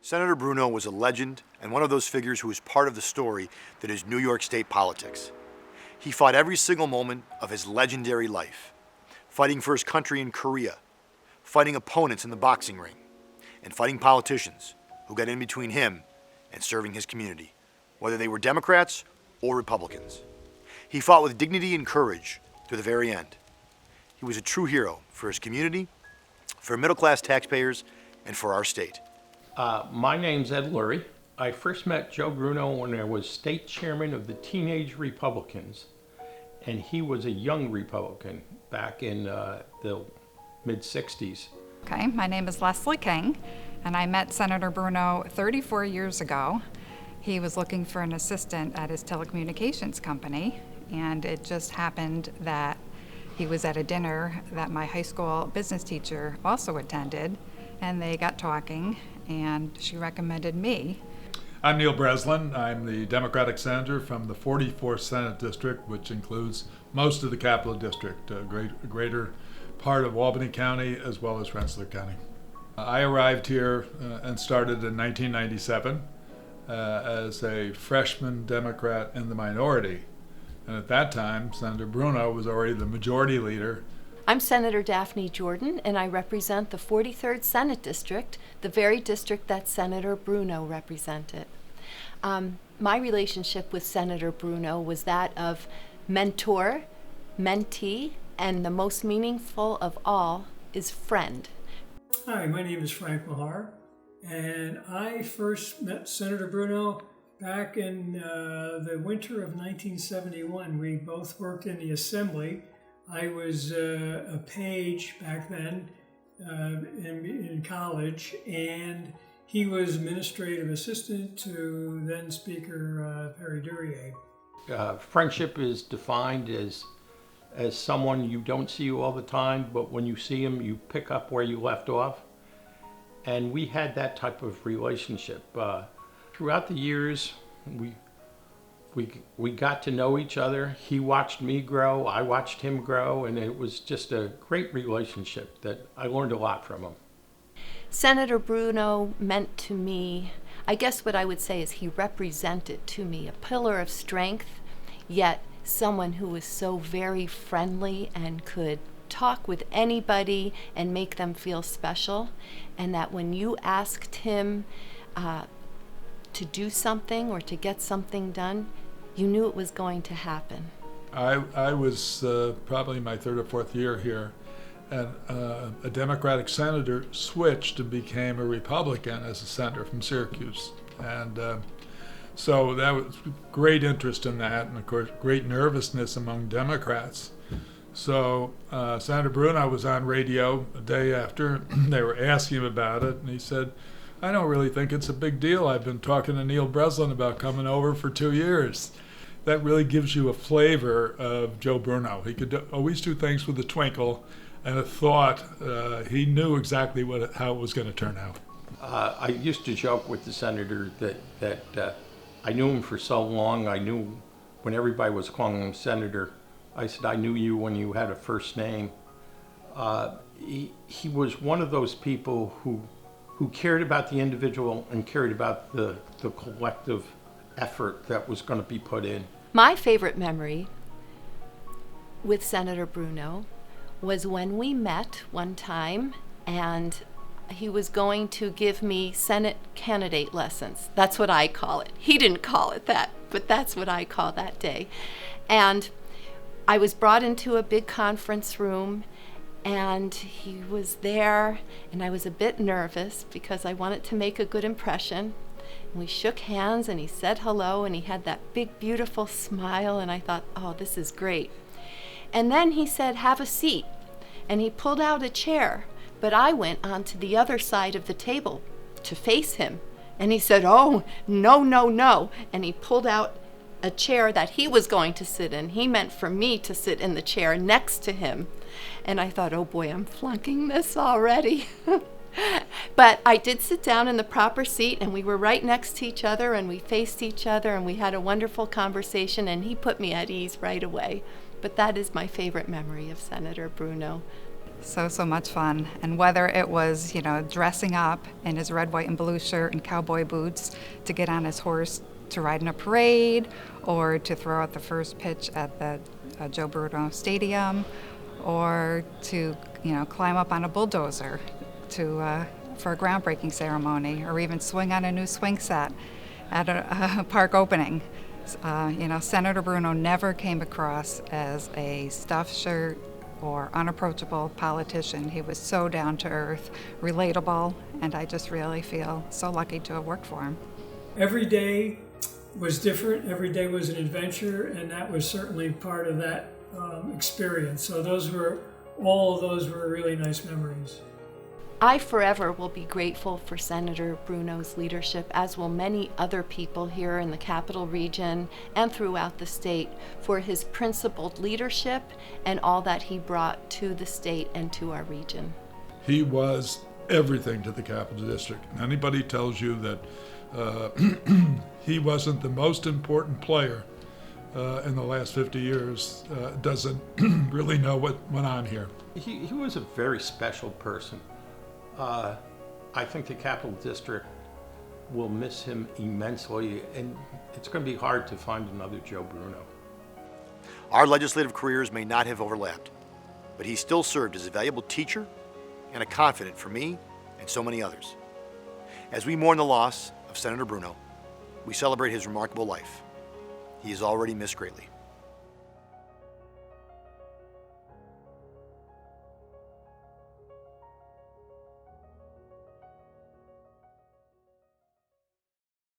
Senator Bruno was a legend and one of those figures who was part of the story that is New York State politics. He fought every single moment of his legendary life, fighting for his country in Korea, fighting opponents in the boxing ring, and fighting politicians who got in between him and serving his community, whether they were Democrats or Republicans. He fought with dignity and courage to the very end. He was a true hero for his community, for middle-class taxpayers, and for our state. My name's Ed Lurie. I first met Joe Bruno when I was state chairman of the Teenage Republicans, and he was a young Republican back in the mid-60s. Okay, my name is Leslie King, and I met Senator Bruno 34 years ago. He was looking for an assistant at his telecommunications company, and it just happened that he was at a dinner that my high school business teacher also attended, and they got talking, and she recommended me. I'm Neil Breslin. I'm the Democratic senator from the 44th Senate District, which includes most of the Capital District, a greater part of Albany County as well as Rensselaer County. I arrived here and started in 1997 as a freshman Democrat in the minority. And at that time, Senator Bruno was already the majority leader. I'm Senator Daphne Jordan, and I represent the 43rd Senate District, the very district that Senator Bruno represented. My relationship with Senator Bruno was that of mentor, mentee, and the most meaningful of all is friend. Hi, my name is Frank Mahar, and I first met Senator Bruno back in the winter of 1971. We both worked in the Assembly. I was a page back then in college, and he was administrative assistant to then Speaker Perry Duryea. Friendship is defined as someone you don't see all the time, but when you see him, you pick up where you left off. And we had that type of relationship. Throughout the years, we got to know each other. He watched me grow, I watched him grow, and it was just a great relationship that I learned a lot from him. Senator Bruno meant to me, I guess what I would say is he represented to me a pillar of strength, yet someone who was so very friendly and could talk with anybody and make them feel special, and that when you asked him to do something or to get something done, you knew it was going to happen. I was probably my third or fourth year here, and a Democratic senator switched and became a Republican as a senator from Syracuse. And so that was great interest in that, and of course great nervousness among Democrats. So Senator Bruno was on radio a day after. They were asking him about it, and he said, "I don't really think it's a big deal. I've been talking to Neil Breslin about coming over for 2 years." That really gives you a flavor of Joe Bruno. He could always do things with a twinkle and a thought. He knew exactly how it was going to turn out. I used to joke with the senator that I knew him for so long. I knew when everybody was calling him senator, I said, I knew you when you had a first name. He was one of those people who cared about the individual and cared about the collective effort that was going to be put in. My favorite memory with Senator Bruno was when we met one time and he was going to give me Senate candidate lessons. That's what I call it. He didn't call it that, but that's what I call that day. And I was brought into a big conference room, and he was there, and I was a bit nervous because I wanted to make a good impression. And we shook hands, and he said hello, and he had that big, beautiful smile, and I thought, oh, this is great. And then he said, have a seat, and he pulled out a chair, but I went onto the other side of the table to face him, and he said, oh, no, no, no, and he pulled out a chair that he was going to sit in. He meant for me to sit in the chair next to him. And I thought, oh boy, I'm flunking this already. But I did sit down in the proper seat, and we were right next to each other, and we faced each other, and we had a wonderful conversation, and he put me at ease right away. But that is my favorite memory of Senator Bruno. So much fun. And whether it was, dressing up in his red, white, and blue shirt and cowboy boots to get on his horse to ride in a parade, or to throw out the first pitch at the Joe Bruno Stadium, or to, climb up on a bulldozer for a groundbreaking ceremony, or even swing on a new swing set at a park opening. Senator Bruno never came across as a stuffed shirt or unapproachable politician. He was so down to earth, relatable, and I just really feel so lucky to have worked for him. Every day was different. Every day was an adventure, and that was certainly part of that experience. So all of those were really nice memories. I forever will be grateful for Senator Bruno's leadership, as will many other people here in the Capital Region and throughout the state, for his principled leadership and all that he brought to the state and to our region. He was everything to the Capital District. Anybody tells you that he wasn't the most important player in the last 50 years doesn't really know what went on here. He was a very special person. I think the Capital District will miss him immensely, and it's going to be hard to find another Joe Bruno. Our legislative careers may not have overlapped, but he still served as a valuable teacher and a confidant for me and so many others. As we mourn the loss of Senator Bruno, we celebrate his remarkable life. He is already missed greatly.